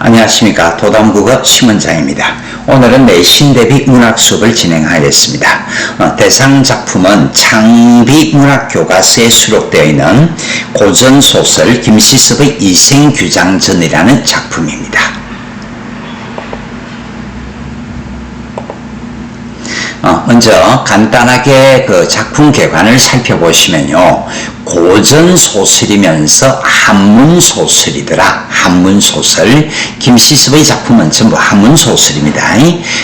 안녕하십니까. 도담국어 심은장입니다. 오늘은 내신 대비 문학 수업을 진행하겠습니다. 대상 작품은 창비문학교과서에 수록되어 있는 고전소설 김시섭의 이생규장전이라는 작품입니다. 먼저 간단하게 그 작품 개관을 살펴보시면요. 고전소설이면서 한문소설이더라. 한문소설. 김시섭의 작품은 전부 한문소설입니다.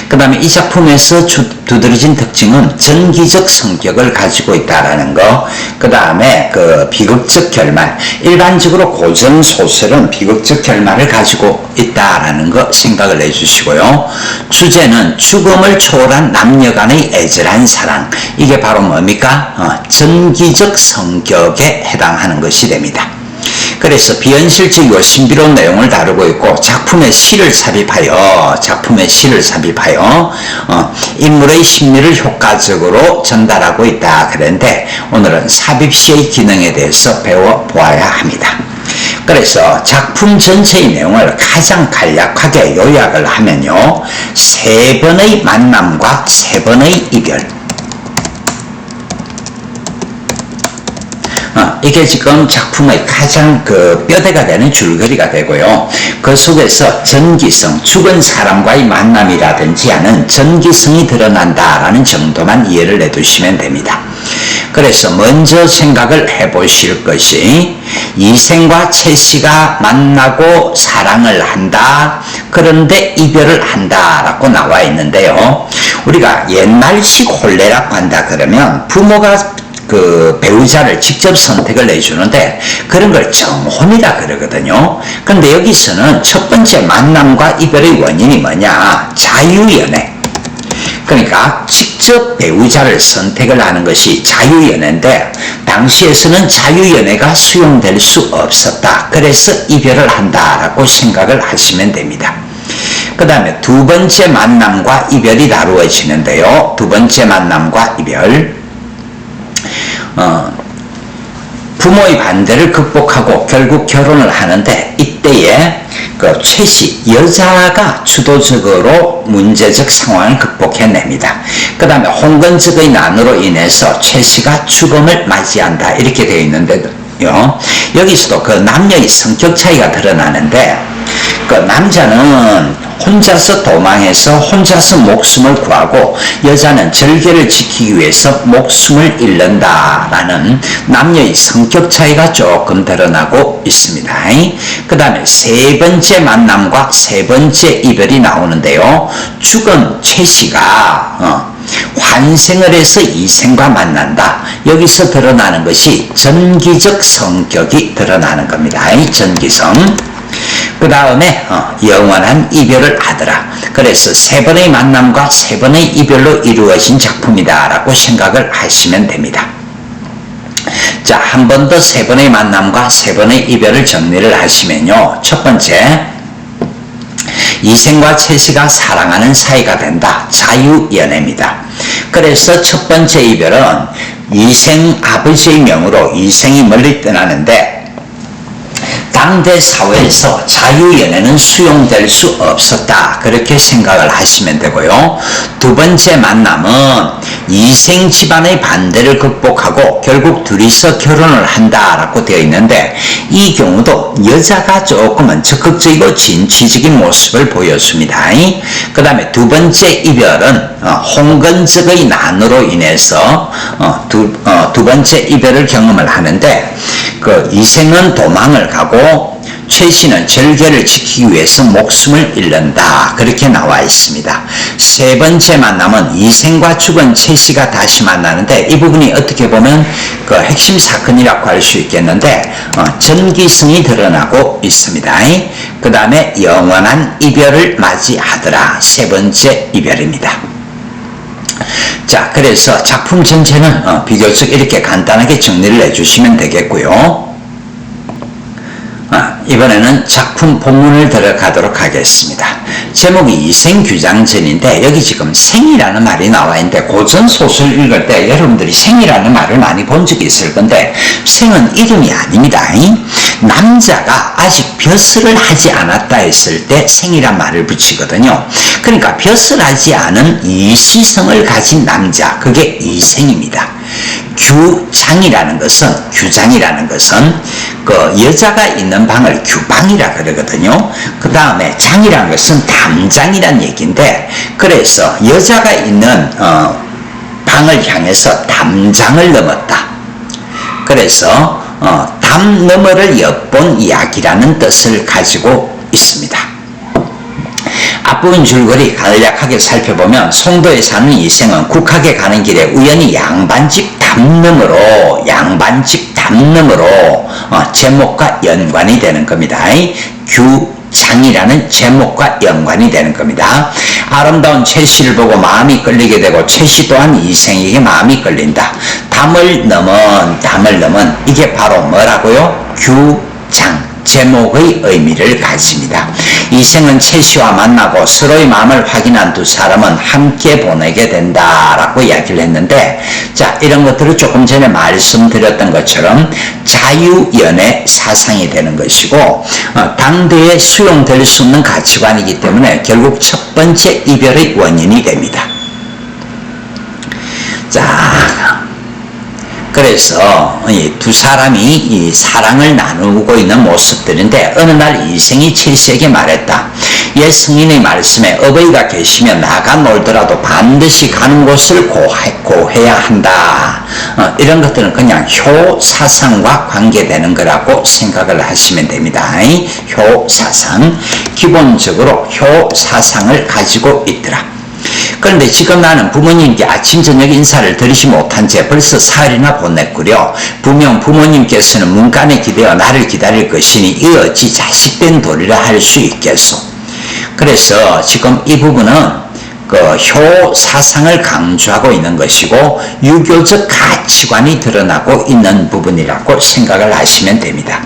그 다음에 이 작품에서 두드러진 특징은 전기적 성격을 가지고 있다라는 거. 그 다음에 그 비극적 결말. 일반적으로 고전소설은 비극적 결말을 가지고 있다라는 거 생각을 해주시고요. 주제는 죽음을 초월한 남녀 간의 애절한 사랑. 이게 바로 뭡니까? 전기적 성격에 해당하는 것이 됩니다. 그래서 비현실적이고 신비로운 내용을 다루고 있고 작품의 시를 삽입하여 인물의 심리를 효과적으로 전달하고 있다 그랬는데 오늘은 삽입시의 기능에 대해서 배워보아야 합니다. 그래서 작품 전체의 내용을 가장 간략하게 요약을 하면요. 3번의 만남과 3번의 이별. 이게 지금 작품의 가장 그 뼈대가 되는 줄거리가 되고요. 그 속에서 전기성, 죽은 사람과의 만남이라든지 하는 전기성이 드러난다라는 정도만 이해를 해두시면 됩니다. 그래서 먼저 생각을 해보실 것이 이생과 채씨가 만나고 사랑을 한다. 그런데 이별을 한다라고 나와 있는데요. 우리가 옛날식 혼례라고 한다 그러면 부모가 그 배우자를 직접 선택을 해주는데 그런 걸 정혼이라 그러거든요. 그런데 여기서는 첫 번째 만남과 이별의 원인이 뭐냐? 자유연애. 그러니까 직접 배우자를 선택을 하는 것이 자유연애인데 당시에서는 자유연애가 수용될 수 없었다. 그래서 이별을 한다라고 생각을 하시면 됩니다. 그 다음에 두 번째 만남과 이별이 다루어지는데요. 두 번째 만남과 이별. 부모의 반대를 극복하고 결국 결혼을 하는데 이때에 그 최씨 여자가 주도적으로 문제적 상황을 극복해냅니다. 그 다음에 홍건적의 난으로 인해서 최씨가 죽음을 맞이한다 이렇게 되어 있는데요. 여기서도 그 남녀의 성격 차이가 드러나는데 그 남자는 혼자서 도망해서 혼자서 목숨을 구하고 여자는 절개를 지키기 위해서 목숨을 잃는다라는 남녀의 성격 차이가 조금 드러나고 있습니다. 그 다음에 세 번째 만남과 세 번째 이별이 나오는데요. 죽은 최씨가 환생을 해서 이생과 만난다. 여기서 드러나는 것이 전기적 성격이 드러나는 겁니다. 전기성. 그 다음에 영원한 이별을 하더라. 그래서 세 번의 만남과 세 번의 이별로 이루어진 작품이다 라고 생각을 하시면 됩니다. 자, 한 번 더 세 번의 만남과 세 번의 이별을 정리를 하시면요. 첫 번째, 이생과 채씨가 사랑하는 사이가 된다. 자유연애입니다. 그래서 첫 번째 이별은 이생 아버지의 명으로 이생이 멀리 떠나는데 당대 사회에서 자유연애는 수용될 수 없었다. 그렇게 생각을 하시면 되고요. 두 번째 만남은 이생 집안의 반대를 극복하고 결국 둘이서 결혼을 한다라고 되어 있는데 이 경우도 여자가 조금은 적극적이고 진취적인 모습을 보였습니다. 그 다음에 두 번째 이별은 홍건적의 난으로 인해서 두 번째 이별을 경험을 하는데 그 이생은 도망을 가고 최씨는 절개를 지키기 위해서 목숨을 잃는다. 그렇게 나와 있습니다. 세 번째 만남은 이생과 죽은 최씨가 다시 만나는데 이 부분이 어떻게 보면 그 핵심 사건이라고 할 수 있겠는데 전기성이 드러나고 있습니다. 그 다음에 영원한 이별을 맞이하더라. 세 번째 이별입니다. 자, 그래서 작품 전체는 비교적 이렇게 간단하게 정리를 해주시면 되겠고요. 이번에는 작품 본문을 들어가도록 하겠습니다. 제목이 이생규장전인데 여기 지금 생이라는 말이 나와 있는데 고전 소설 읽을 때 여러분들이 생이라는 말을 많이 본 적이 있을 건데 생은 이름이 아닙니다. 남자가 아직 벼슬을 하지 않았다 했을 때 생이란 말을 붙이거든요. 그러니까 벼슬 하지 않은 이시성을 가진 남자, 그게 이생입니다. 규장이라는 것은 그 여자가 있는 방을 규방이라 그러거든요. 그 다음에 장이라는 것은 담장이란 얘기인데, 그래서 여자가 있는 방을 향해서 담장을 넘었다. 그래서 담 너머를 엿본 이야기라는 뜻을 가지고 있습니다. 앞부분 줄거리 간략하게 살펴보면 송도에 사는 이생은 국학에 가는 길에 우연히 양반집 담 너머로 제목과 연관이 되는 겁니다. 규장이라는 제목과 연관이 되는 겁니다. 아름다운 최씨를 보고 마음이 끌리게 되고 최씨 또한 이생에게 마음이 끌린다. 담을 넘은 이게 바로 뭐라고요? 규장, 제목의 의미를 가집니다. 이생은 최씨와 만나고 서로의 마음을 확인한 두 사람은 함께 보내게 된다라고 이야기를 했는데, 자, 이런 것들을 조금 전에 말씀드렸던 것처럼 자유연애 사상이 되는 것이고 당대에 수용될 수 없는 가치관이기 때문에 결국 첫 번째 이별의 원인이 됩니다. 자, 그래서 이 두 사람이 이 사랑을 나누고 있는 모습들인데 어느 날 이생이 최씨에게 말했다. 옛 성인의 말씀에 어버이가 계시면 나가 놀더라도 반드시 가는 곳을 고해야 한다. 이런 것들은 그냥 효사상과 관계되는 거라고 생각을 하시면 됩니다. 효사상, 기본적으로 효사상을 가지고 있더라. 그런데 지금 나는 부모님께 아침 저녁 인사를 드리지 못한 채 벌써 사흘이나 보냈구려. 분명 부모님께서는 문간에 기대어 나를 기다릴 것이니 이 어찌 자식된 도리라 할 수 있겠소. 그래서 지금 이 부분은 그 효사상을 강조하고 있는 것이고 유교적 가치관이 드러나고 있는 부분이라고 생각을 하시면 됩니다.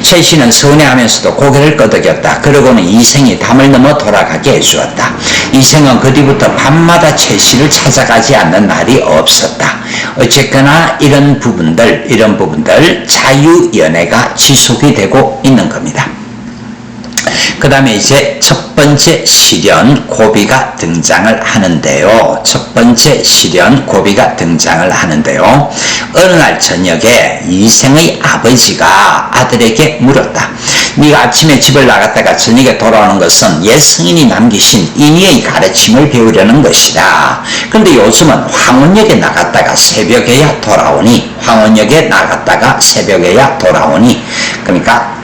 최씨는 서운해하면서도 고개를 끄덕였다. 그러고는 이생이 담을 넘어 돌아가게 해주었다. 이생은 그 뒤부터 밤마다 최씨를 찾아가지 않는 날이 없었다. 어쨌거나 이런 부분들 자유연애가 지속이 되고 있는 겁니다. 그 다음에 이제 첫 번째 시련 고비가 등장을 하는데요. 어느 날 저녁에 이생의 아버지가 아들에게 물었다. 네가 아침에 집을 나갔다가 저녁에 돌아오는 것은 옛 성인이 남기신 인의의 가르침을 배우려는 것이다. 그런데 요즘은 황혼역에 나갔다가 새벽에야 돌아오니 그러니까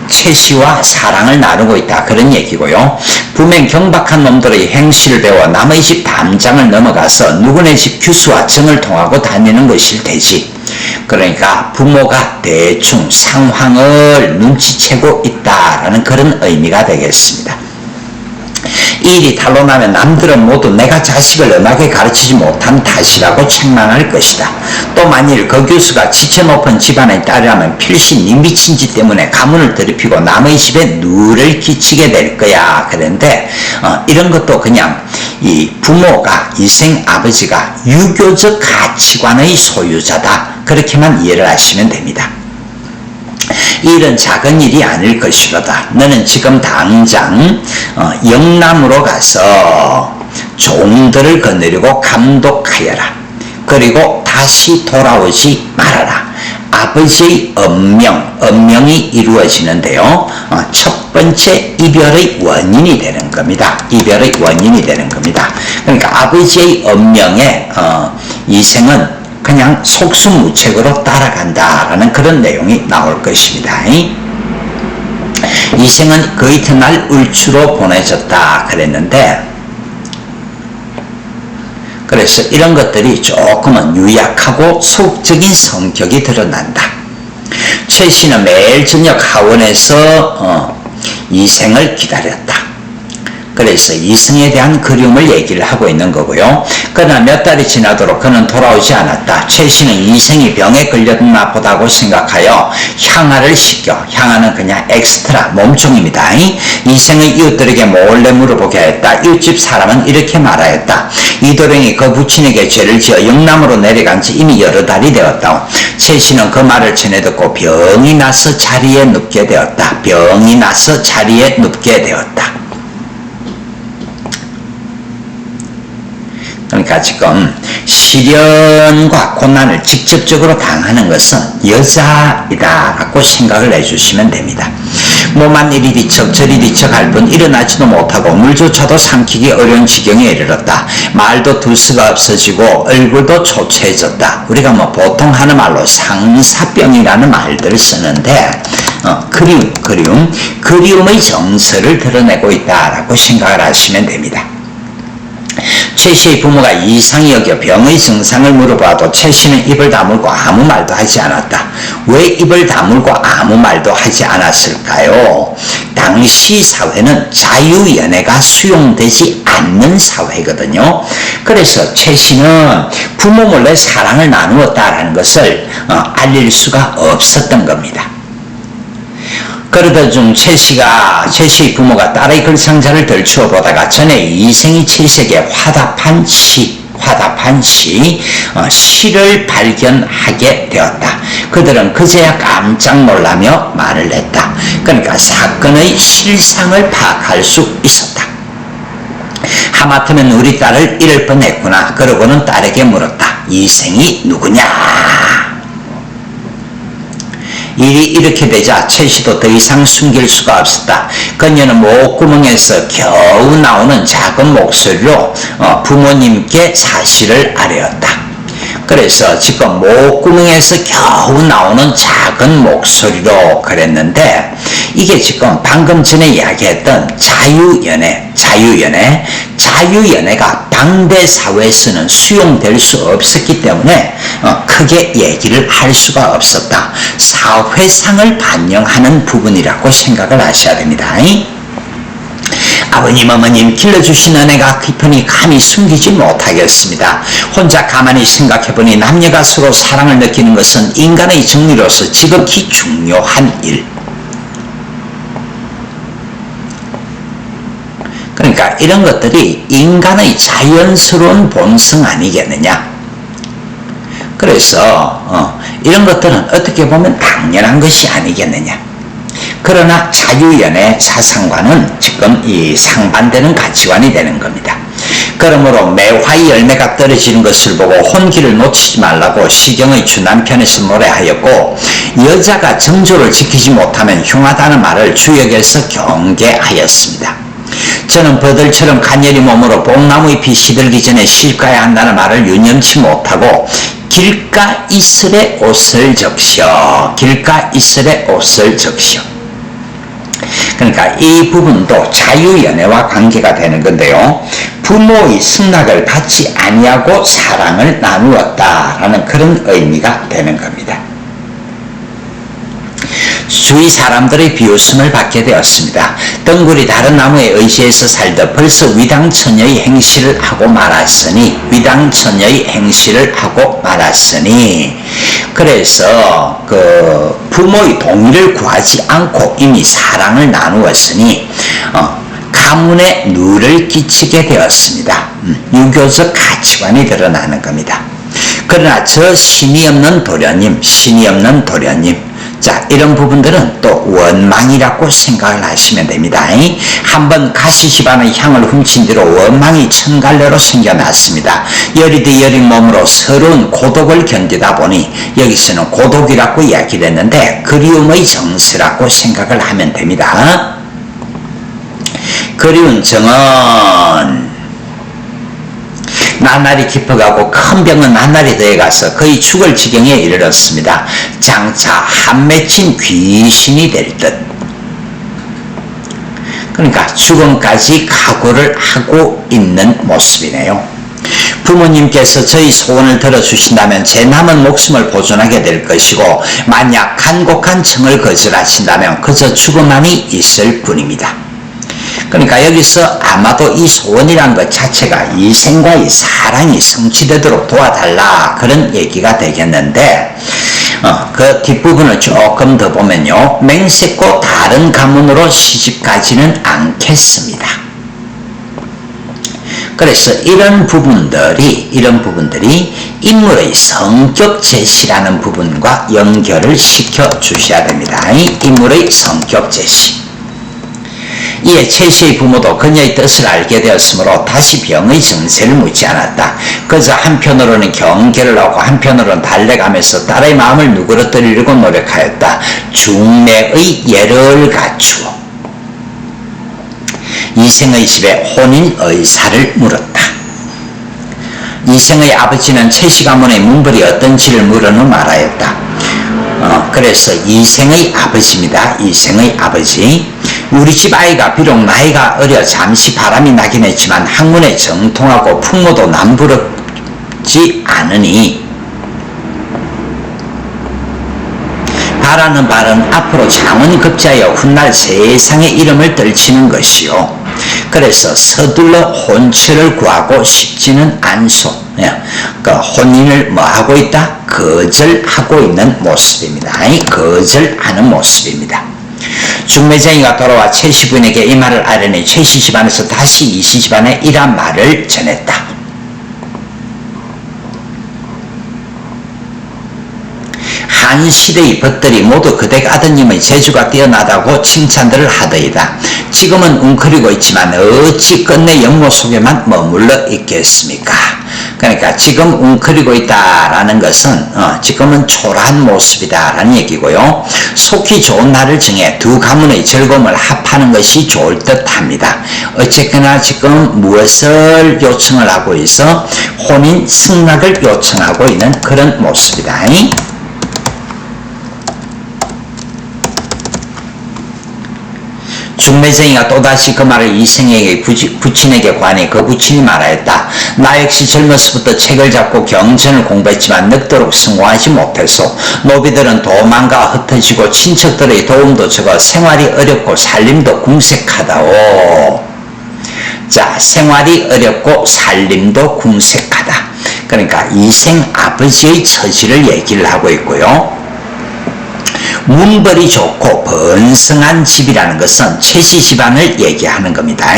최씨와 사랑을 나누고 있다, 그런 얘기고요. 분명 경박한 놈들의 행실을 배워 남의 집 담장을 넘어가서 누구네 집 규수와 정을 통하고 다니는 것일 테지. 그러니까 부모가 대충 상황을 눈치채고 있다라는 그런 의미가 되겠습니다. 이 일이 탄로나면 남들은 모두 내가 자식을 엄하게 가르치지 못한 탓이라고 책망할 것이다. 또 만일 그 교수가 지체 높은 집안의 딸이라면 필시 이 미친 짓 때문에 가문을 더럽히고 남의 집에 누를 끼치게 될 거야. 그런데 이런 것도 그냥 이 부모가, 이생 아버지가 유교적 가치관의 소유자다, 그렇게만 이해를 하시면 됩니다. 이 일은 작은 일이 아닐 것이로다. 너는 지금 당장 영남으로 가서 종들을 거느리고 감독하여라. 그리고 다시 돌아오지 말아라. 아버지의 엄명이 이루어지는데요. 첫 번째 이별의 원인이 되는 겁니다. 그러니까 아버지의 엄명에 이생은 그냥 속수무책으로 따라간다라는 그런 내용이 나올 것입니다. 이생은 그 이튿날 울주로 보내졌다 그랬는데, 그래서 이런 것들이 조금은 유약하고 소극적인 성격이 드러난다. 최씨는 매일 저녁 하원에서 이생을 기다렸다. 그래서 이성에 대한 그리움을 얘기를 하고 있는 거고요. 그러나 몇 달이 지나도록 그는 돌아오지 않았다. 최 씨는 이생이 병에 걸렸나 보다고 생각하여 향화를 시켜, 향화는 그냥 엑스트라 몸종입니다. 이생의 이웃들에게 몰래 물어보게 하였다. 이웃집 사람은 이렇게 말하였다. 이도령이 그 부친에게 죄를 지어 영남으로 내려간 지 이미 여러 달이 되었다. 최 씨는 그 말을 전해 듣고 병이 나서 자리에 눕게 되었다. 병이 나서 자리에 눕게 되었다. 그러니까 지금 시련과 고난을 직접적으로 당하는 것은 여자이다라고 생각을 해주시면 됩니다. 몸만 이리 뒤척 저리 뒤척 할 뿐 일어나지도 못하고 물조차도 삼키기 어려운 지경에 이르렀다. 말도 들 수가 없어지고 얼굴도 초췌해졌다. 우리가 뭐 보통 하는 말로 상사병이라는 말들을 쓰는데 그리움의 정서를 드러내고 있다라고 생각을 하시면 됩니다. 최 씨의 부모가 이상히 여겨 병의 증상을 물어봐도 최 씨는 입을 다물고 아무 말도 하지 않았다. 왜 입을 다물고 아무 말도 하지 않았을까요? 당시 사회는 자유연애가 수용되지 않는 사회거든요. 그래서 최 씨는 부모 몰래 사랑을 나누었다라는 것을 알릴 수가 없었던 겁니다. 그러던 중 최 씨의 부모가 딸의 글상자를 들추어 보다가 전에 이생이 최 씨에게 화답한 시를 발견하게 되었다. 그들은 그제야 깜짝 놀라며 말을 했다. 그러니까 사건의 실상을 파악할 수 있었다. 하마터면 우리 딸을 잃을 뻔했구나. 그러고는 딸에게 물었다. 이생이 누구냐? 일이 이렇게 되자 최 씨도 더 이상 숨길 수가 없었다. 그녀는 목구멍에서 겨우 나오는 작은 목소리로 부모님께 사실을 아뢰었다. 그래서 지금 목구멍에서 겨우 나오는 작은 목소리로 그랬는데 이게 지금 방금 전에 이야기했던 자유연애가 당대 사회에서는 수용될 수 없었기 때문에 크게 얘기를 할 수가 없었다. 사회상을 반영하는 부분이라고 생각을 하셔야 됩니다. 아버님, 어머님 길러주신 은혜가 깊으니 감히 숨기지 못하겠습니다. 혼자 가만히 생각해보니 남녀가 서로 사랑을 느끼는 것은 인간의 정리로서 지극히 중요한 일. 그러니까 이런 것들이 인간의 자연스러운 본성 아니겠느냐. 그래서 이런 것들은 어떻게 보면 당연한 것이 아니겠느냐. 그러나 자유연애 사상과는 지금 이 상반되는 가치관이 되는 겁니다. 그러므로 매화의 열매가 떨어지는 것을 보고 혼기를 놓치지 말라고 시경의 주남편에서 노래하였고, 여자가 정조를 지키지 못하면 흉하다는 말을 주역에서 경계하였습니다. 저는 버들처럼 간열이 몸으로 뽕나무 잎이 시들기 전에 시집가야 한다는 말을 유념치 못하고 길가 이슬의 옷을 적시어, 길가 이슬의 옷을 적시어. 그러니까 이 부분도 자유연애와 관계가 되는 건데요. 부모의 승낙을 받지 아니하고 사랑을 나누었다라는 그런 의미가 되는 겁니다. 주위 사람들의 비웃음을 받게 되었습니다. 덩굴이 다른 나무에 의지해서 살다 벌써 위당처녀의 행실을 하고 말았으니, 그래서 그 부모의 동의를 구하지 않고 이미 사랑을 나누었으니 가문에 누를 끼치게 되었습니다. 유교적 가치관이 드러나는 겁니다. 그러나 저 신이 없는 도련님, 자, 이런 부분들은 또 원망이라고 생각을 하시면 됩니다. 한번 가시 집안의 향을 훔친 뒤로 원망이 천갈래로 생겨났습니다. 여리듯 여린 몸으로 서러운 고독을 견디다 보니 여기서는 고독이라고 이야기를 했는데 그리움의 정서라고 생각을 하면 됩니다. 그리운 정은 나날이 깊어가고 큰 병은 나날이 더해가서 거의 죽을 지경에 이르렀습니다. 장차 한 맺힌 귀신이 될 듯. 그러니까 죽음까지 각오를 하고 있는 모습이네요. 부모님께서 저희 소원을 들어주신다면 제 남은 목숨을 보존하게 될 것이고, 만약 간곡한 청을 거절하신다면 그저 죽음만이 있을 뿐입니다. 그러니까 여기서 아마도 이 소원이란 것 자체가 이생과의 사랑이 성취되도록 도와달라 그런 얘기가 되겠는데 그 뒷부분을 조금 더 보면요. 맹세코 다른 가문으로 시집가지는 않겠습니다. 그래서 이런 부분들이 인물의 성격 제시라는 부분과 연결을 시켜 주셔야 됩니다. 인물의 성격 제시. 이에 최씨의 부모도 그녀의 뜻을 알게 되었으므로 다시 병의 증세를 묻지 않았다. 그저 한편으로는 경계를 하고 한편으로는 달래가면서 딸의 마음을 누그러뜨리려고 노력하였다. 중매의 예를 갖추어 이생의 집에 혼인 의사를 물었다. 이생의 아버지는 최씨 가문의 문벌이 어떤지를 물어는 말하였다. 그래서 이생의 아버지입니다. 이생의 아버지. 우리 집 아이가 비록 나이가 어려 잠시 바람이 나긴 했지만 학문에 정통하고 풍모도 남부럽지 않으니 바라는 바는 앞으로 장원급자여 훗날 세상의 이름을 떨치는 것이요. 그래서 서둘러 혼처를 구하고 싶지는 않소. 그 혼인을 뭐 하고 있다? 거절하고 있는 모습입니다. 거절하는 모습입니다. 중매쟁이가 돌아와 최씨 부인에게 이 말을 알으니 최씨 집안에서 다시 이씨 집안에 이란 말을 전했다. 한 시대의 벗들이 모두 그댁 아드님의 재주가 뛰어나다고 칭찬들을 하더이다. 지금은 웅크리고 있지만 어찌 끝내 영모 속에만 머물러 있겠습니까? 그러니까 지금 웅크리고 있다라는 것은 지금은 초라한 모습이다라는 얘기고요. 속히 좋은 날을 정해 두 가문의 즐거움을 합하는 것이 좋을 듯합니다. 어쨌거나 지금 무엇을 요청을 하고 있어? 혼인 승낙을 요청하고 있는 그런 모습이다. 중매쟁이가 또다시 그 말을 이생에게 부친에게 관해 그 부친이 말하였다. 나 역시 젊어서부터 책을 잡고 경전을 공부했지만 늙도록 성공하지 못해서 노비들은 도망가 흩어지고 친척들의 도움도 적어 생활이 어렵고 살림도 궁색하다오. 자, 생활이 어렵고 살림도 궁색하다. 그러니까 이생 아버지의 처지를 얘기를 하고 있고요. 문벌이 좋고 번성한 집이라는 것은 최씨 집안을 얘기하는 겁니다.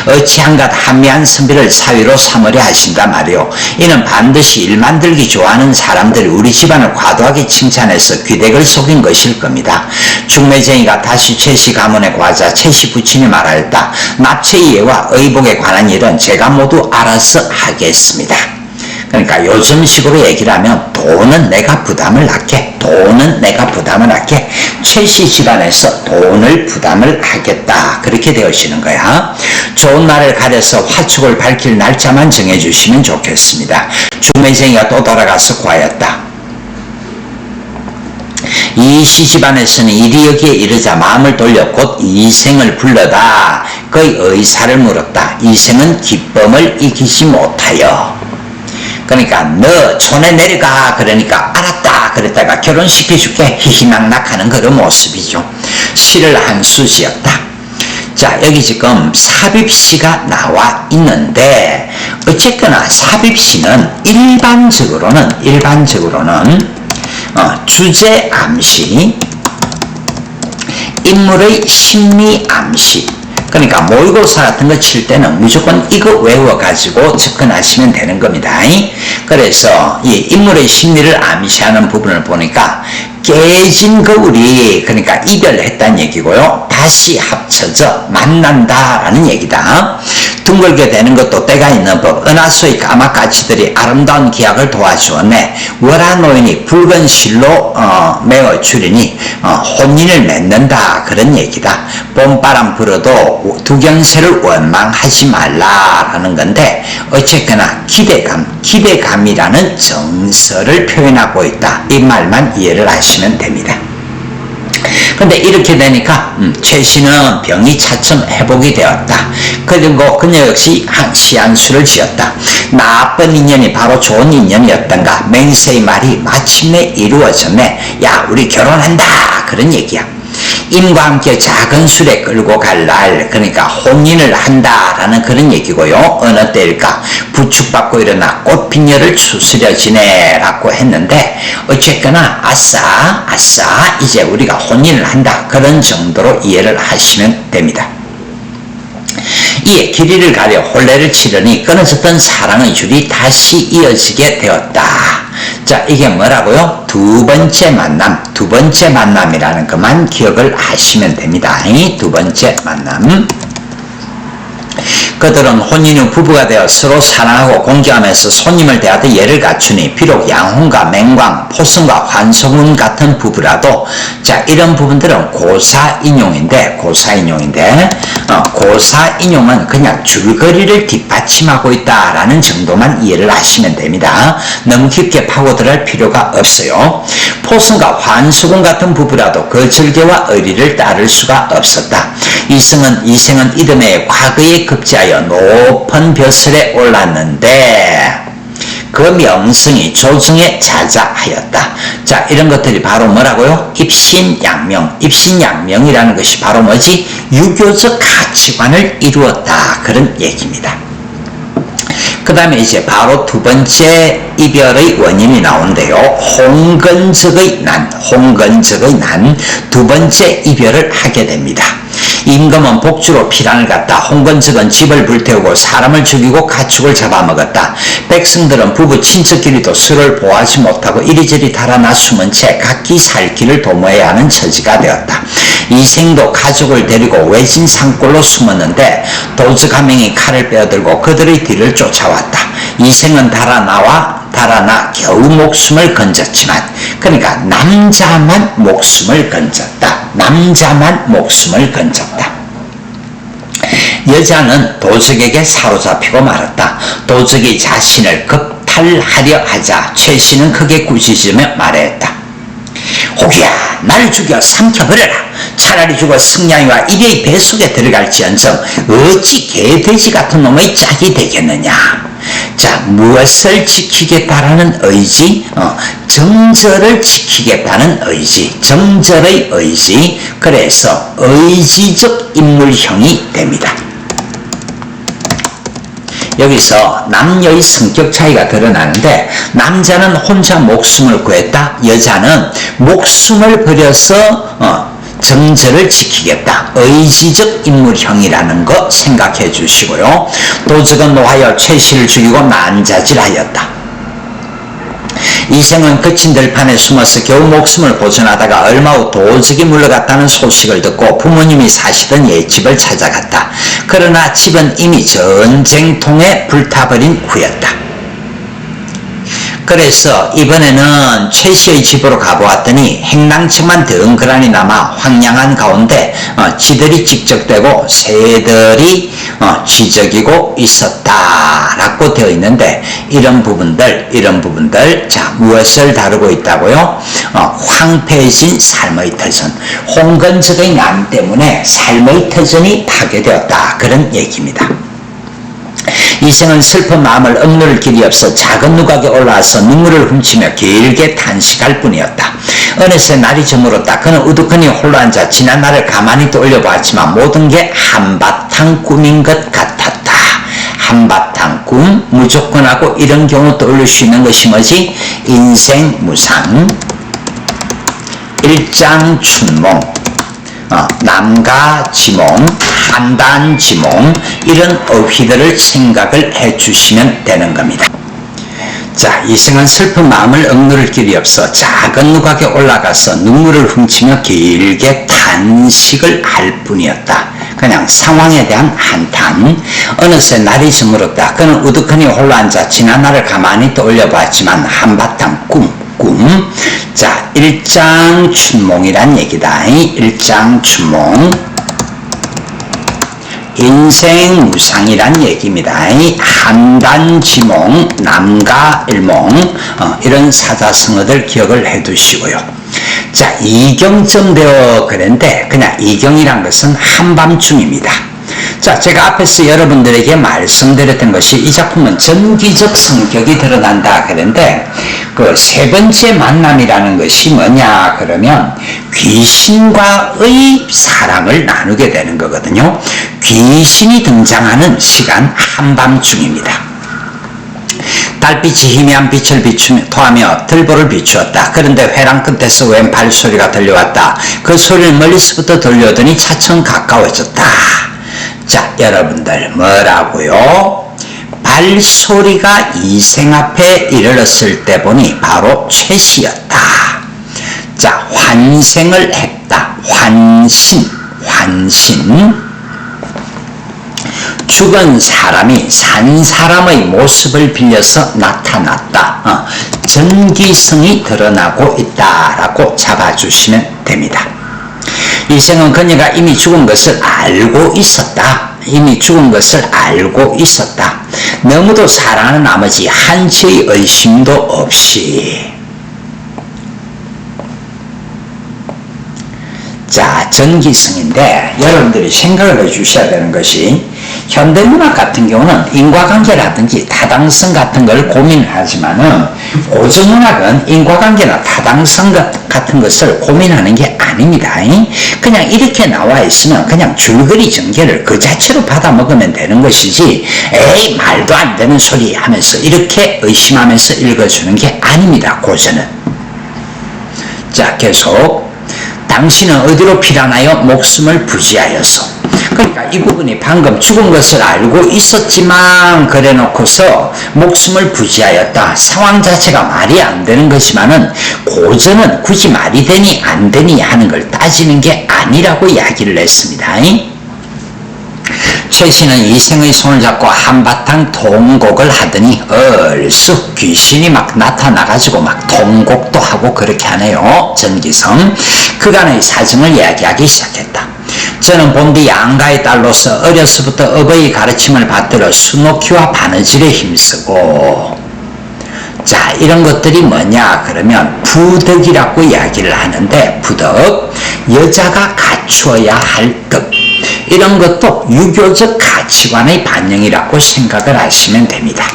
어찌한갓 한미한 선비를 사위로 삼으려 하신다 말이요. 이는 반드시 일 만들기 좋아하는 사람들이 우리 집안을 과도하게 칭찬해서 귀댁을 속인 것일 겁니다. 중매쟁이가 다시 최씨 가문에 가자 최씨 부친이 말하였다. 납치의 예와 의복에 관한 일은 제가 모두 알아서 하겠습니다. 그러니까 요즘식으로 얘기를 하면 돈은 내가 부담을 할게. 돈은 내가 부담을 할게. 최씨 집안에서 돈을 부담을 하겠다. 그렇게 되어지는 거야. 좋은 날을 가려서 화축을 밝힐 날짜만 정해주시면 좋겠습니다. 중매쟁이가 또 돌아가서 구하였다. 이씨 집안에서는 일이 여기에 이르자 마음을 돌려 곧 이생을 불러다 그의 의사를 물었다. 이생은 기쁨을 이기지 못하여 그러니까 너 촌에 내려가 그러니까 알았다 그랬다가 결혼시켜줄게 히히낙낙하는 그런 모습이죠. 시를 한 수 지었다. 자, 여기 지금 삽입시가 나와 있는데 어쨌거나 삽입시는 일반적으로는 주제 암시, 인물의 심리 암시. 그러니까 모의고사 같은 거 칠 때는 무조건 이거 외워가지고 접근하시면 되는 겁니다. 그래서 이 인물의 심리를 암시하는 부분을 보니까 깨진 거울이 그러니까 이별했다는 얘기고요. 다시 합쳐져 만난다라는 얘기다. 둥글게 되는 것도 때가 있는 법. 은하수의 까마까치들이 아름다운 기약을 도와주었네. 월화노인이 붉은 실로 메어 주리니 혼인을 맺는다 그런 얘기다. 봄바람 불어도 두경새를 원망하지 말라라는 건데 어쨌거나 기대감이라는 정서를 표현하고 있다. 이 말만 이해를 하시면 됩니다. 근데 이렇게 되니까 최씨는 병이 차츰 회복이 되었다. 그리고 그녀 역시 시 한 수를 지었다. 나쁜 인연이 바로 좋은 인연이었던가. 맹세의 말이 마침내 이루어졌네. 야, 우리 결혼한다 그런 얘기야. 임과 함께 작은 술에 끌고 갈 날, 그러니까 혼인을 한다라는 그런 얘기고요. 어느 때일까? 부축받고 일어나 꽃빈녀를 추스려 지내라고 했는데 어쨌거나 아싸 이제 우리가 혼인을 한다, 그런 정도로 이해를 하시면 됩니다. 이에 길이를 가려 혼례를 치르니 끊어졌던 사랑의 줄이 다시 이어지게 되었다. 자, 이게 뭐라고요? 두 번째 만남이라는 것만 기억을 하시면 됩니다. 두 번째 만남. 그들은 혼인 후 부부가 되어 서로 사랑하고 공경하면서 손님을 대하듯 예를 갖추니 비록 양혼과 맹광, 포승과 환소문 같은 부부라도, 자, 이런 부분들은 고사인용인데 고사인용은 그냥 줄거리를 뒷받침하고 있다라는 정도만 이해를 하시면 됩니다. 너무 깊게 파고들할 필요가 없어요. 포승과 환수군 같은 부부라도 그 절개와 의리를 따를 수가 없었다. 이생은 이듬해 과거에 급제하여 높은 벼슬에 올랐는데 그 명성이 조정에 자자하였다. 자, 이런 것들이 바로 뭐라고요? 입신양명이라는 것이 바로 뭐지? 유교적 가치관을 이루었다, 그런 얘기입니다. 그 다음에 이제 바로 두 번째 이별의 원인이 나오는데요. 홍건적의 난, 두 번째 이별을 하게 됩니다. 임금은 복주로 피란을 갔다. 홍건적은 집을 불태우고 사람을 죽이고 가축을 잡아먹었다. 백성들은 부부 친척끼리도 서로를 보호하지 못하고 이리저리 달아나 숨은 채 각기 살 길을 도모해야 하는 처지가 되었다. 이생도 가족을 데리고 외진 산골로 숨었는데 도적 한 명이 칼을 빼어들고 그들의 뒤를 쫓아왔다. 이생은 달아나 겨우 목숨을 건졌지만, 그러니까 남자만 목숨을 건졌다. 여자는 도적에게 사로잡히고 말았다. 도적이 자신을 급탈하려 하자 최씨는 크게 꾸짖으며 말했다. 호기야, 나를 죽여 삼켜버려라. 차라리 죽어 승냥이와 일의 뱃속에 들어갈지언정 어찌 개돼지 같은 놈의 짝이 되겠느냐. 자, 무엇을 지키겠다라는 의지? 정절을 지키겠다는 의지, 정절의 의지. 그래서 의지적 인물형이 됩니다. 여기서 남녀의 성격 차이가 드러나는데, 남자는 혼자 목숨을 구했다. 여자는 목숨을 버려서 정절을 지키겠다. 의지적 인물형이라는 거 생각해 주시고요. 도적은 노하여 최씨를 죽이고 난자질하였다. 이생은 거친 들판에 숨어서 겨우 목숨을 보존하다가 얼마 후 도적이 물러갔다는 소식을 듣고 부모님이 사시던 옛집을 찾아갔다. 그러나 집은 이미 전쟁통에 불타버린 후였다. 그래서 이번에는 최씨의 집으로 가보았더니 행랑층만 덩그러니 남아 황량한 가운데 쥐들이 찍적대고 새들이 쥐적이고 있었다라고 되어 있는데, 이런 부분들 자, 무엇을 다루고 있다고요? 황폐해진 삶의 터전, 홍건적의 난 때문에 삶의 터전이 파괴되었다, 그런 얘기입니다. 이생은 슬픈 마음을 억누를 길이 없어 작은 누각에 올라와서 눈물을 훔치며 길게 탄식할 뿐이었다. 어느새 날이 저물었다. 그는 우두커니 홀로 앉아 지난 날을 가만히 떠올려보았지만 모든 게 한바탕 꿈인 것 같았다. 한바탕 꿈, 무조건 하고 이런 경우 떠올릴 수 있는 것이 뭐지? 인생무상, 일장춘몽, 남가지몽, 한단지몽, 이런 어휘들을 생각을 해 주시면 되는 겁니다. 자, 이생은 슬픈 마음을 억누를 길이 없어 작은 누각에 올라가서 눈물을 훔치며 길게 탄식을 할 뿐이었다. 그냥 상황에 대한 한탄. 어느새 날이 저물었다. 그는 우두커니 홀로 앉아 지난 날을 가만히 떠올려봤지만 한바탕 꿈. 자, 일장춘몽이란 얘기다. 일장춘몽, 인생무상이란 얘기입니다. 한단지몽, 남가일몽, 이런 사자성어들 기억을 해 두시고요. 자, 이경점 되어 그랬는데 그냥 이경이란 것은 한밤중입니다. 자, 제가 앞에서 여러분들에게 말씀드렸던 것이 이 작품은 전기적 성격이 드러난다 그런데 그 세 번째 만남이라는 것이 뭐냐 그러면 귀신과의 사랑을 나누게 되는 거거든요. 귀신이 등장하는 시간 한밤중입니다. 달빛이 희미한 빛을 토하며 들보를 비추었다. 그런데 회랑 끝에서 웬 발소리가 들려왔다. 그 소리를 멀리서부터 들려오더니 차츰 가까워졌다. 자, 여러분들 뭐라고요? 발소리가 이생 앞에 이르렀을 때 보니 바로 최씨였다. 자, 환생을 했다. 환신. 죽은 사람이 산 사람의 모습을 빌려서 나타났다. 전기성이 드러나고 있다라고 잡아주시면 됩니다. 이생은 그녀가 이미 죽은 것을 알고 있었다. 너무도 사랑하는 나머지 한치의 의심도 없이. 자, 전기성인데 여러분들이 생각을 해주셔야 되는 것이 현대문학 같은 경우는 인과관계라든지 타당성 같은 걸 고민하지만은 고전문학은 인과관계나 타당성 같은 것을 고민하는 게 아닙니다. 그냥 이렇게 나와 있으면 그냥 줄거리 전개를 그 자체로 받아 먹으면 되는 것이지 에이 말도 안 되는 소리 하면서 이렇게 의심하면서 읽어주는 게 아닙니다. 고전은. 자, 계속 당신은 어디로 피라나요? 목숨을 부지하여서. 그러니까 이 부분이 방금 죽은 것을 알고 있었지만 그래 놓고서 목숨을 부지하였다. 상황 자체가 말이 안 되는 것이지만은 고전은 굳이 말이 되니 안 되니 하는 걸 따지는 게 아니라고 이야기를 했습니다. 최씨는 이생의 손을 잡고 한바탕 통곡을 하더니 얼쑤 귀신이 막 나타나가지고 막 통곡도 하고 그렇게 하네요. 전기성. 그간의 사정을 이야기하기 시작했다. 저는 본디 양가의 딸로서 어려서부터 어버이 가르침을 받들어 수놓기와 바느질에 힘쓰고. 자, 이런 것들이 뭐냐 그러면 부덕이라고 이야기를 하는데 부덕, 여자가 갖추어야 할 덕, 이런 것도 유교적 가치관의 반영이라고 생각을 하시면 됩니다.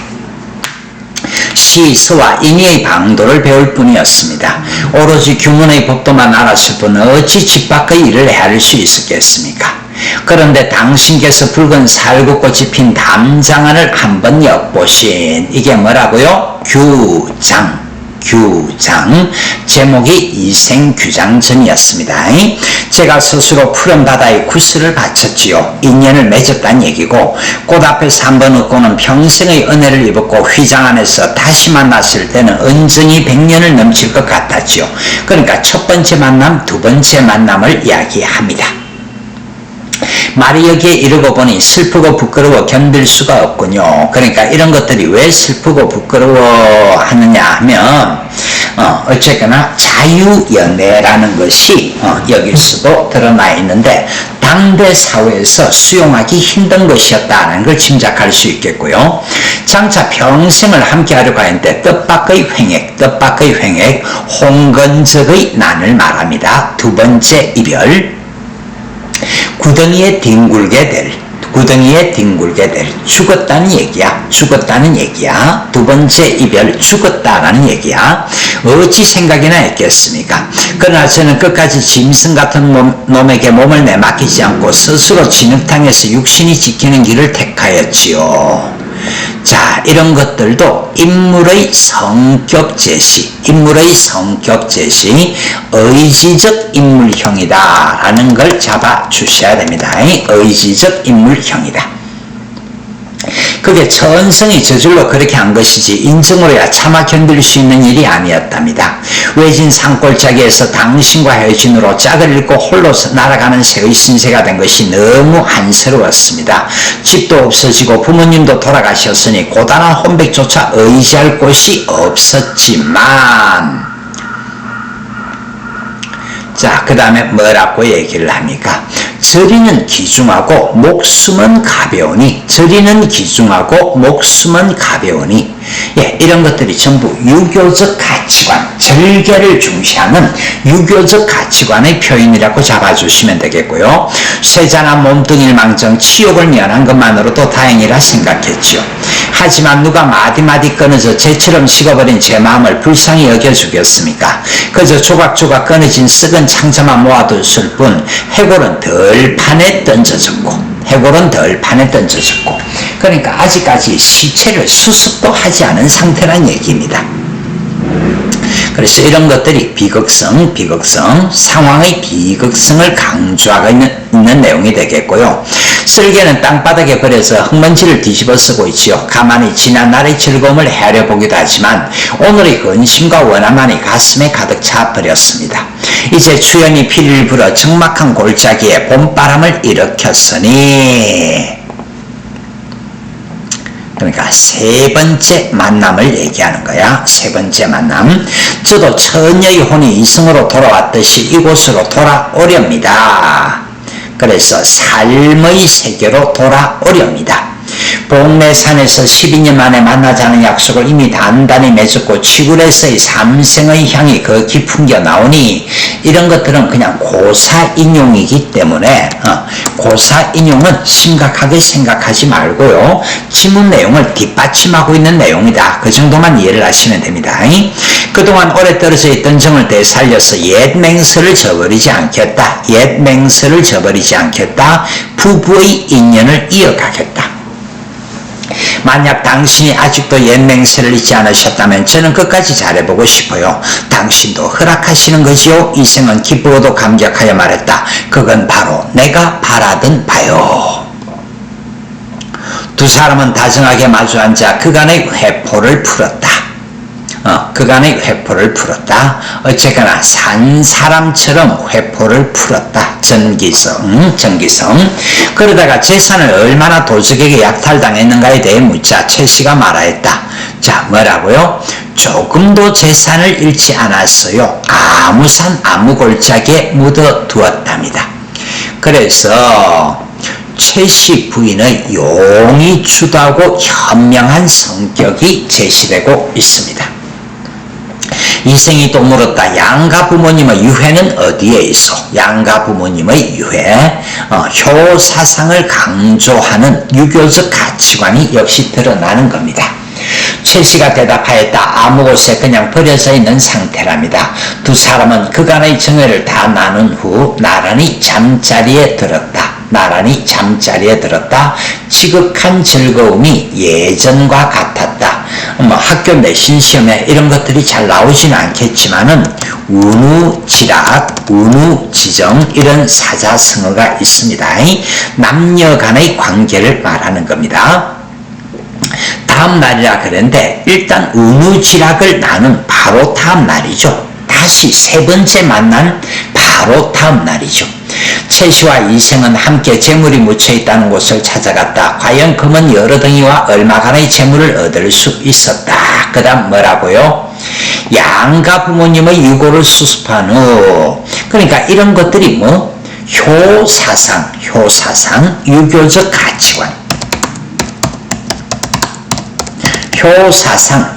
시서와 인의의 방도를 배울 뿐이었습니다. 오로지 규문의 법도만 알았을 뿐 어찌 집 밖의 일을 헤아릴 수 있었겠습니까? 그런데 당신께서 붉은 살구꽃이 핀 담장안을 한번 엿보신. 이게 뭐라고요? 규장. 제목이 이생규장전이었습니다. 제가 스스로 푸른 바다에 구슬을 바쳤지요. 인연을 맺었다는 얘기고 꽃 앞에서 한번 얻고는 평생의 은혜를 입었고 휘장 안에서 다시 만났을 때는 은정이 100년을 넘칠 것 같았지요. 그러니까 첫 번째 만남, 두 번째 만남을 이야기합니다. 말이 여기에 이르고 보니 슬프고 부끄러워 견딜 수가 없군요. 그러니까 이런 것들이 왜 슬프고 부끄러워 하느냐 하면 어쨌거나 자유연애라는 것이 여기서도 드러나 있는데 당대 사회에서 수용하기 힘든 것이었다는 걸 짐작할 수 있겠고요. 장차 평생을 함께 하려고 하는데 뜻밖의 횡액, 홍건적의 난을 말합니다. 두 번째 이별, 구덩이에 뒹굴게 될, 죽었다는 얘기야. 두 번째 이별, 죽었다라는 얘기야. 어찌 생각이나 했겠습니까? 그러나 저는 끝까지 짐승 같은 놈에게 몸을 내맡기지 않고 스스로 진흙탕에서 육신이 지키는 길을 택하였지요. 자, 이런 것들도 인물의 성격 제시, 의지적 인물형이다라는 걸 잡아 주셔야 됩니다. 의지적 인물형이다. 그게 천성이 저절로 그렇게 한 것이지 인정으로야 차마 견딜 수 있는 일이 아니었답니다. 외진 산골짜기에서 당신과 헤어진으로 짝을 잃고 홀로 날아가는 새의 신세가 된 것이 너무 안쓰러웠습니다. 집도 없어지고 부모님도 돌아가셨으니 고단한 혼백조차 의지할 곳이 없었지만, 자, 그 다음에 뭐라고 얘기를 합니까? 저리는 귀중하고 목숨은 가벼우니, 저리는 귀중하고 목숨은 가벼우니, 예, 이런 것들이 전부 유교적 가치관, 절개를 중시하는 유교적 가치관의 표현이라고 잡아주시면 되겠고요. 쇠자나 몸뚱이를 망정 치욕을 면한 것만으로도 다행이라 생각했죠. 하지만 누가 마디마디 끊어져 재처럼 식어버린 제 마음을 불쌍히 여겨주겠습니까? 그저 조각조각 끊어진 썩은 창자만 모아뒀을 뿐 해골은 덜 판에 던져졌고, 그러니까 아직까지 시체를 수습도 하지 않은 상태란 얘기입니다. 그래서 이런 것들이 비극성, 상황의 비극성을 강조하고 있는 내용이 되겠고요. 쓸개는 땅바닥에 버려서 흙먼지를 뒤집어 쓰고 있지요. 가만히 지난 날의 즐거움을 헤아려 보기도 하지만 오늘의 근심과 원함만이 가슴에 가득 차 버렸습니다. 이제 추연이 피리를 불어 적막한 골짜기에 봄바람을 일으켰으니, 그러니까 세 번째 만남을 얘기하는 거야. 세 번째 만남. 저도 처녀의 혼이 이승으로 돌아왔듯이 이곳으로 돌아오렵니다. 그래서 삶의 세계로 돌아오렵니다. 복례산에서 12년 만에 만나자는 약속을 이미 단단히 맺었고 치굴에서의 삼생의 향이 거기 풍겨 나오니 이런 것들은 그냥 고사인용이기 때문에 고사인용은 심각하게 생각하지 말고요. 지문 내용을 뒷받침하고 있는 내용이다. 그 정도만 이해를 하시면 됩니다. 그동안 오래 떨어져 있던 정을 되살려서 옛 맹세를 저버리지 않겠다. 부부의 인연을 이어가겠다. 만약 당신이 아직도 옛 맹세를 잊지 않으셨다면 저는 끝까지 잘해보고 싶어요. 당신도 허락하시는 거지요? 이생은 기쁘고도 감격하여 말했다. 그건 바로 내가 바라던 바요. 두 사람은 다정하게 마주 앉아 그간의 회포를 풀었다. 어쨌거나 산 사람처럼 회포를 풀었다. 전기성. 그러다가 재산을 얼마나 도적에게 약탈당했는가에 대해 묻자 최 씨가 말하였다. 자, 뭐라고요? 조금도 재산을 잃지 않았어요. 아무산 아무골짜기에 묻어두었답니다. 그래서 최 씨 부인의 용이 주도하고 현명한 성격이 제시되고 있습니다. 이생이 또 물었다. 양가 부모님의 유해는 어디에 있어? 양가 부모님의 유해, 효사상을 강조하는 유교적 가치관이 역시 드러나는 겁니다. 최 씨가 대답하였다. 아무 곳에 그냥 버려져 있는 상태랍니다. 두 사람은 그간의 정회를 다 나눈 후 나란히 잠자리에 들었다. 지극한 즐거움이 예전과 같았다. 학교 내신 시험에 이런 것들이 잘 나오지는 않겠지만은 운우지락, 운우지정 이런 사자성어가 있습니다. 남녀 간의 관계를 말하는 겁니다. 다음 날이라 그랬는데 일단 운우지락을 나눈 바로 다음 날이죠. 다시 세 번째 만난 바로 다음 날이죠. 최 씨와 이생은 함께 재물이 묻혀있다는 곳을 찾아갔다. 과연 금은 여러 덩이와 얼마간의 재물을 얻을 수 있었다. 그 다음 뭐라고요? 양가 부모님의 유고를 수습한 후, 그러니까 이런 것들이 뭐? 효사상, 유교적 가치관,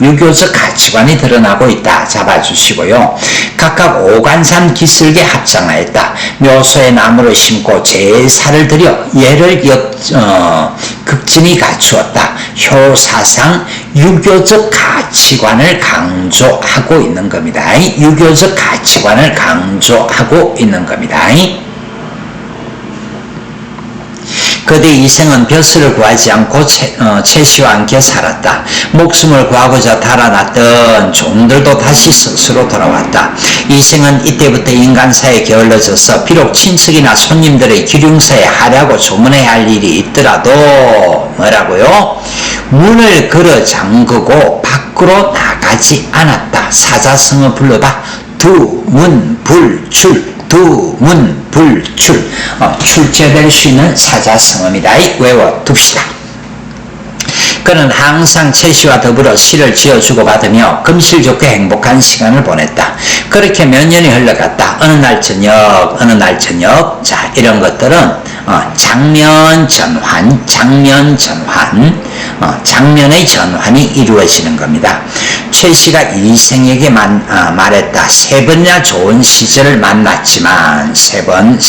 유교적 가치관이 드러나고 있다. 잡아주시고요. 각각 오간산 기슭에 합장하였다. 묘소에 나무를 심고 제사를 드려 예를 극진히 갖추었다. 효사상, 유교적 가치관을 강조하고 있는 겁니다. 그뒤 이생은 벼슬을 구하지 않고 최 씨와 함께 살았다. 목숨을 구하고자 달아났던 종들도 다시 스스로 돌아왔다. 이생은 이때부터 인간사에 게을러져서 비록 친척이나 손님들의 기륭사에 하려고 조문해야 할 일이 있더라도 뭐라고요? 문을 걸어 잠그고 밖으로 나가지 않았다. 사자성어 불러봐. 두문불출, 출제될 수 있는 사자성어입니다. 외워둡시다. 그는 항상 최씨와 더불어 시를 지어주고 받으며 금실 좋게 행복한 시간을 보냈다. 그렇게 몇 년이 흘러갔다. 어느 날 저녁, 자, 이런 것들은 장면 전환, 장면의 전환이 이루어지는 겁니다. 최씨가 이생에게 말했다. 세 번이나 좋은 시절을 만났지만 세 번.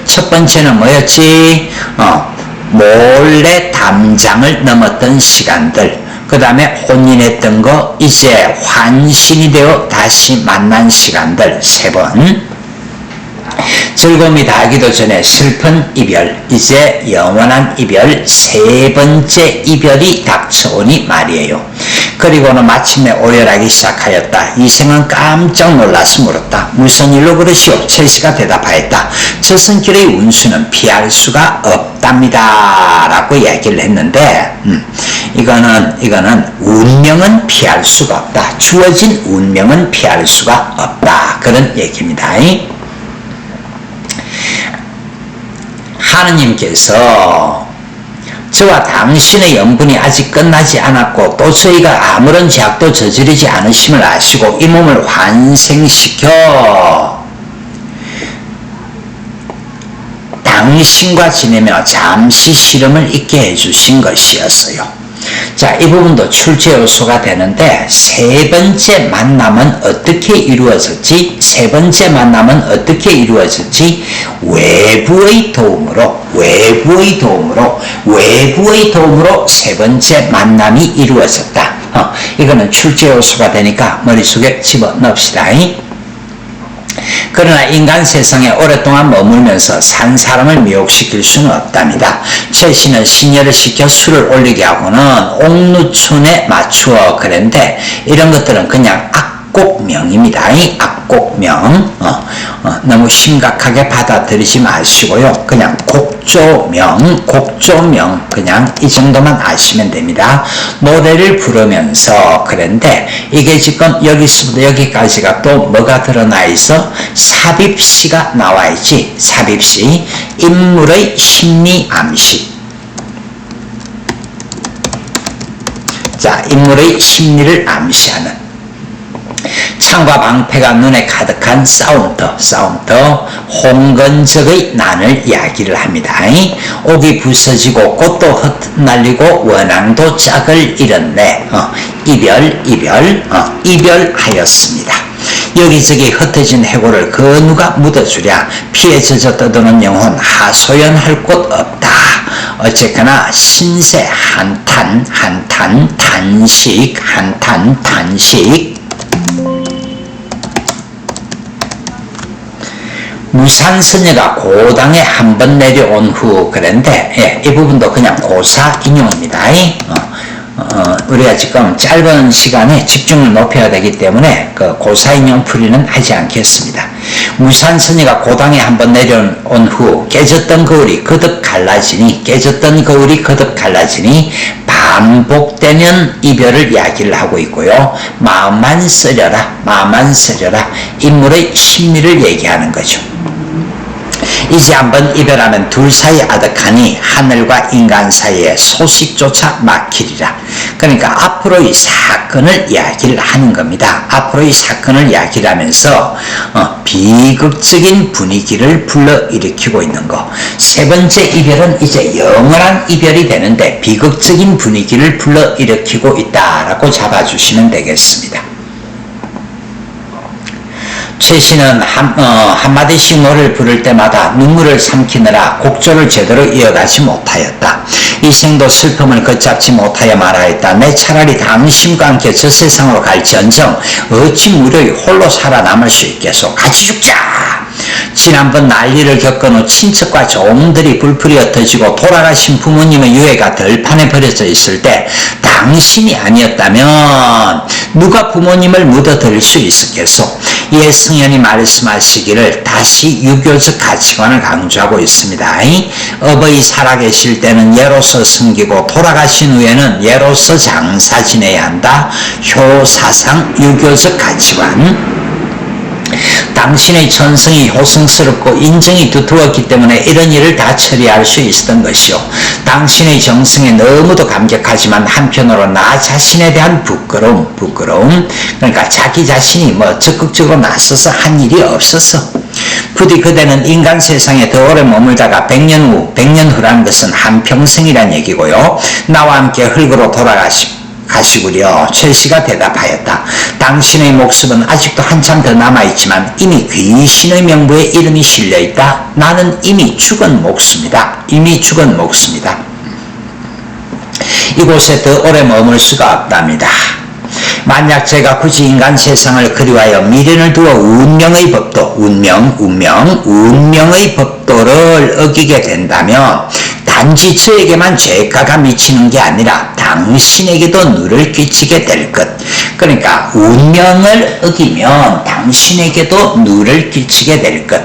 첫 번째는 뭐였지? 몰래 담장을 넘었던 시간들. 그 다음에 혼인했던 거, 이제 환신이 되어 다시 만난 시간들 세 번. 즐거움이 다하기도 전에 슬픈 이별, 이제 영원한 이별, 세 번째 이별이 닥쳐오니 말이에요. 그리고는 마침내 오열하기 시작하였다. 이생은 깜짝 놀라서 물었다. 무슨 일로 그러시오? 최씨가 대답하였다. 저승길의 운수는 피할 수가 없답니다. 라고 이야기를 했는데, 이거는 운명은 피할 수가 없다. 주어진 운명은 피할 수가 없다. 그런 얘기입니다. 하느님께서 저와 당신의 영분이 아직 끝나지 않았고 또 저희가 아무런 죄악도 저지르지 않으심을 아시고 이 몸을 환생시켜 당신과 지내며 잠시 시름을 잊게 해주신 것이었어요. 자, 이 부분도 출제 요소가 되는데 세 번째 만남은 어떻게 이루어졌지? 외부의 도움으로 세 번째 만남이 이루어졌다. 이거는 출제 요소가 되니까 머릿속에 집어넣읍시다. 그러나 인간 세상에 오랫동안 머물면서 산 사람을 미혹시킬 수는 없답니다. 최씨는 신녀를 시켜 술을 올리게 하고는 옥루촌에 맞추어 그랬는데 이런 것들은 그냥 악곡명입니다. 악곡명. 너무 심각하게 받아들이지 마시고요. 그냥 곡조명 그냥 이 정도만 아시면 됩니다. 노래를 부르면서 그랬는데 이게 지금 여기서부터 여기까지가 또 뭐가 드러나 있어? 삽입시가 나와 있지. 삽입시. 인물의 심리 암시. 자, 인물의 심리를 암시하는 창과 방패가 눈에 가득한 싸움터, 홍건적의 난을 이야기를 합니다. 옥이 부서지고 꽃도 흩날리고 원앙도 짝을 잃었네. 이별하였습니다. 여기저기 흩어진 해골을 그 누가 묻어주랴. 피에 젖어 떠도는 영혼 하소연할 곳 없다. 어쨌거나 신세 한탄, 단식. 무산스녀가 고당에 한 번 내려온 후 그랬는데 이 부분도 그냥 고사 인용입니다. 우리가 지금 짧은 시간에 집중을 높여야 되기 때문에 그 고사 인용 풀이는 하지 않겠습니다. 무산스녀가 고당에 한 번 내려온 후 깨졌던 거울이 거듭 갈라지니 반복되는 이별을 이야기를 하고 있고요. 마음만 쓰려라. 인물의 심리를 얘기하는 거죠. 이제 한번 이별하면 둘 사이 아득하니 하늘과 인간 사이에 소식조차 막히리라. 그러니까 앞으로의 사건을 이야기를 하는 겁니다. 앞으로의 사건을 이야기를 하면서 비극적인 분위기를 불러일으키고 있는 거. 세 번째 이별은 이제 영원한 이별이 되는데 비극적인 분위기를 불러일으키고 있다라고 잡아주시면 되겠습니다. 최씨는 한마디씩 노래를 부를 때마다 눈물을 삼키느라 곡조를 제대로 이어가지 못하였다. 이 생도 슬픔을 걷잡지 못하여 말하였다. 내 차라리 당신과 함께 저 세상으로 갈지언정 어찌 무료히 홀로 살아남을 수 있겠소. 같이 죽자. 지난번 난리를 겪은 후 친척과 종들이 불풀이 흩어지고 돌아가신 부모님의 유해가 들판에 버려져 있을 때 당신이 아니었다면 누가 부모님을 묻어드릴 수 있었겠소. 예, 성현이 말씀하시기를 다시 유교적 가치관을 강조하고 있습니다. 어버이 살아계실 때는 예로서 섬기고 돌아가신 후에는 예로서 장사 지내야 한다. 효사상 유교적 가치관. 당신의 천성이 효성스럽고 인정이 두터웠기 때문에 이런 일을 다 처리할 수 있었던 것이요. 당신의 정성에 너무도 감격하지만 한편으로 나 자신에 대한 부끄러움. 그러니까 자기 자신이 적극적으로 나서서 한 일이 없었어. 부디 그대는 인간 세상에 더 오래 머물다가 100년 후라는 것은 한평생이란 얘기고요. 나와 함께 흙으로 가시구려. 최씨가 대답하였다. 당신의 목숨은 아직도 한참 더 남아있지만 이미 귀신의 명부에 이름이 실려있다. 나는 이미 죽은 목숨이다. 이곳에 더 오래 머물 수가 없답니다. 만약 제가 굳이 인간 세상을 그리워하여 미련을 두어 운명의 법도를 어기게 된다면 단지 저에게만 죄가가 미치는 게 아니라 당신에게도 누를 끼치게 될 것. 그러니까 운명을 어기면 당신에게도 누를 끼치게 될 것.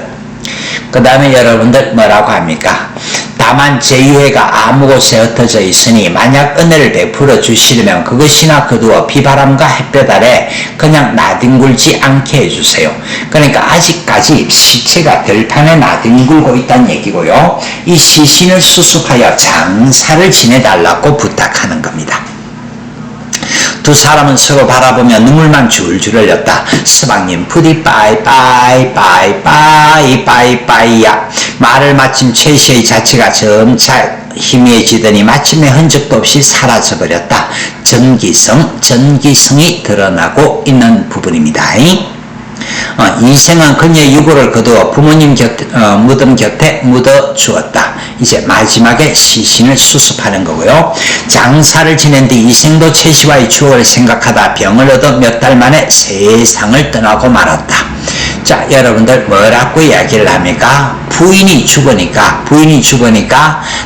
그 다음에 여러분들 뭐라고 합니까? 다만 제2회가 아무 곳에 흩어져 있으니 만약 은혜를 베풀어 주시려면 그것이나 거두어 비바람과 햇볕 아래 그냥 나뒹굴지 않게 해주세요. 그러니까 아직까지 시체가 들판에 나뒹굴고 있다는 얘기고요. 이 시신을 수습하여 장사를 지내달라고 부탁하는 겁니다. 두 사람은 서로 바라보며 눈물만 줄줄 흘렸다. 서방님 부디 빠이야. 말을 마친 최씨의 자체가 점차 희미해지더니 마침내 흔적도 없이 사라져버렸다. 전기성이 드러나고 있는 부분입니다. 이생은 그녀의 유골을 거두어 부모님 무덤 곁에 묻어 주었다. 이제 마지막에 시신을 수습하는 거고요. 장사를 지낸 뒤 이생도 최씨와의 추억을 생각하다 병을 얻어 몇 달 만에 세상을 떠나고 말았다. 자, 여러분들 뭐라고 이야기를 합니까? 부인이 죽으니까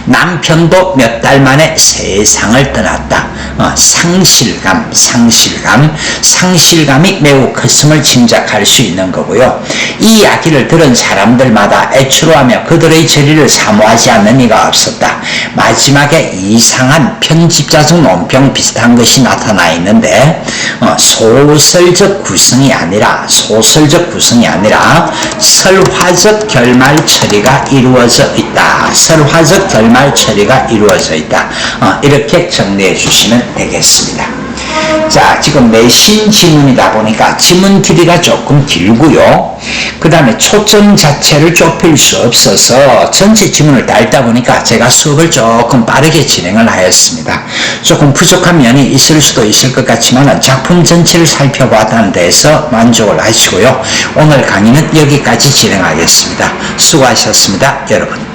남편도 몇 달 만에 세상을 떠났다. 상실감이 매우 컸음을 짐작할 수 있는 거고요. 이 이야기를 들은 사람들마다 애처로하며 그들의 저리를 사모하지 않는 이가 없었다. 마지막에 이상한 편집자적 논평 비슷한 것이 나타나 있는데 소설적 구성이 아니라 설화적 결말 처리가 이루어져 있다. 이렇게 정리해 주시면 되겠습니다. 자, 지금 내신 지문이다 보니까 지문 길이가 조금 길고요. 그 다음에 초점 자체를 좁힐 수 없어서 전체 지문을 다 읽다 보니까 제가 수업을 조금 빠르게 진행을 하였습니다. 조금 부족한 면이 있을 수도 있을 것 같지만 작품 전체를 살펴봤다는 데에서 만족을 하시고요. 오늘 강의는 여기까지 진행하겠습니다. 수고하셨습니다, 여러분.